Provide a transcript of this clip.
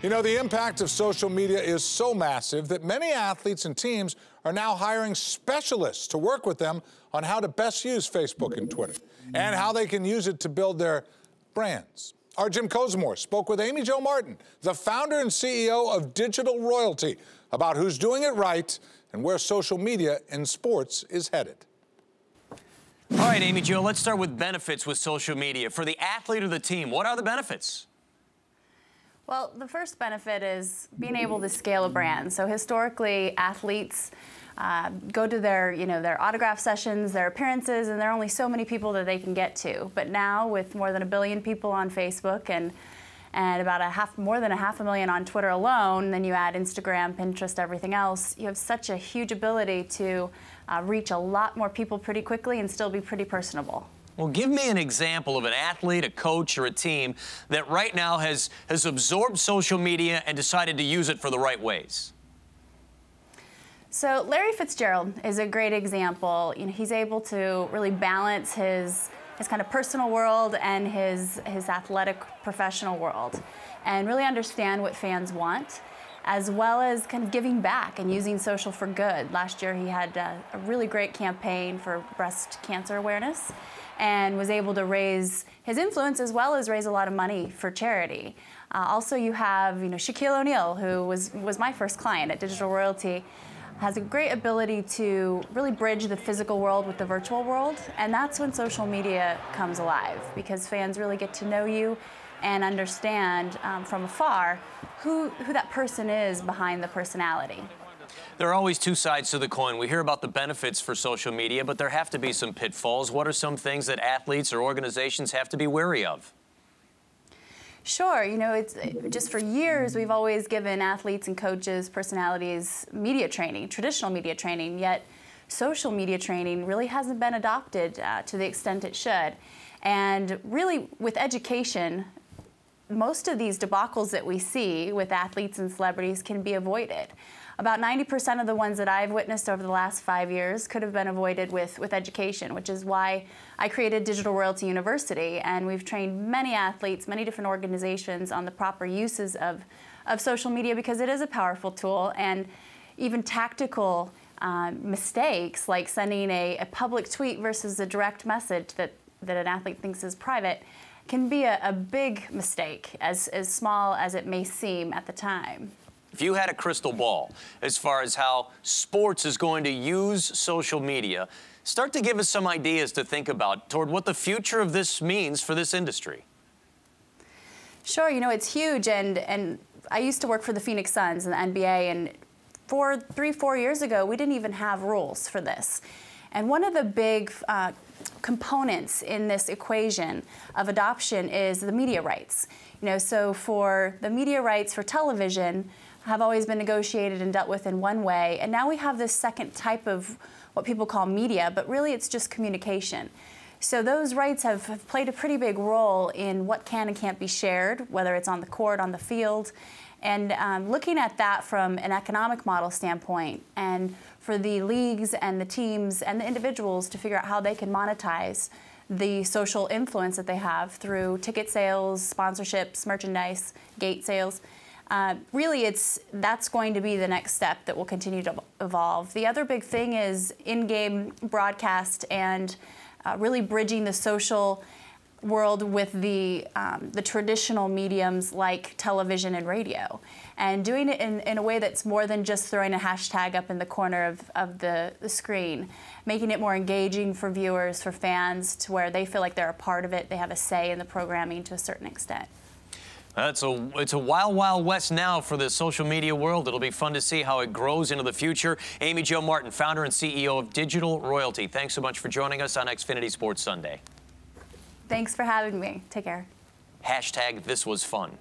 You know, the impact of social media is so massive that many athletes and teams are now hiring specialists to work with them on how to best use Facebook and Twitter and how they can use it to build their brands. Our Jim Kozimor spoke with Amy Jo Martin, the founder and CEO of Digital Royalty, about who's doing it right and where social media in sports is headed. All right, Amy Jo, let's start with benefits with social media. For the athlete or the team, what are the benefits? Well, the first benefit is being able to scale a brand. So historically, athletes go to their autograph sessions, their appearances, and there are only so many people that they can get to. But now, with more than 1 billion people on Facebook and about more than 500,000 on Twitter alone, then you add Instagram, Pinterest, everything else, you have such a huge ability to reach a lot more people pretty quickly and still be pretty personable. Well, give me an example of an athlete, a coach, or a team that right now has absorbed social media and decided to use it for the right ways. So Larry Fitzgerald is a great example. You know, he's able to really balance his kind of personal world and his athletic professional world and really understand what fans want, as well as kind of giving back and using social for good. Last year he had a really great campaign for breast cancer awareness and was able to raise his influence as well as raise a lot of money for charity. Also you have Shaquille O'Neal, who was my first client at Digital Royalty, has a great ability to really bridge the physical world with the virtual world, and that's when social media comes alive, because fans really get to know you and understand from afar who that person is behind the personality. There are always two sides to the coin. We hear about the benefits for social media, but there have to be some pitfalls. What are some things that athletes or organizations have to be wary of? Sure. You know, it's just for years we've always given athletes and coaches, personalities, media training, traditional media training, yet social media training really hasn't been adopted to the extent it should. And really, with education, most of these debacles that we see with athletes and celebrities can be avoided. About 90% of the ones that I've witnessed over the last 5 years could have been avoided with education, which is why I created Digital Royalty University, and we've trained many athletes, many different organizations on the proper uses of social media, because it is a powerful tool, and even tactical mistakes like sending a public tweet versus a direct message that an athlete thinks is private can be a big mistake, as small as it may seem at the time. If you had a crystal ball as far as how sports is going to use social media, start to give us some ideas to think about toward what the future of this means for this industry. Sure, you know, it's huge, and I used to work for the Phoenix Suns in the NBA, and 3-4 years ago, we didn't even have rules for this. And one of the big components in this equation of adoption is the media rights. You know, so for the media rights for television have always been negotiated and dealt with in one way, and now we have this second type of what people call media, but really it's just communication. So those rights have played a pretty big role in what can and can't be shared, whether it's on the court, on the field, and looking at that from an economic model standpoint, and for the leagues and the teams and the individuals to figure out how they can monetize the social influence that they have through ticket sales, sponsorships, merchandise, gate sales. Really, that's going to be the next step that will continue to evolve. The other big thing is in-game broadcast and really bridging the social world with the traditional mediums like television and radio, and doing it in a way that's more than just throwing a hashtag up in the corner of the screen, making it more engaging for viewers, for fans, to where they feel like they're a part of it, they have a say in the programming to a certain extent. It's a wild, wild west now for the social media world. It'll be fun to see how it grows into the future. Amy Jo Martin, founder and CEO of Digital Royalty, thanks so much for joining us on Xfinity Sports Sunday. Thanks for having me. Take care. Hashtag this was fun.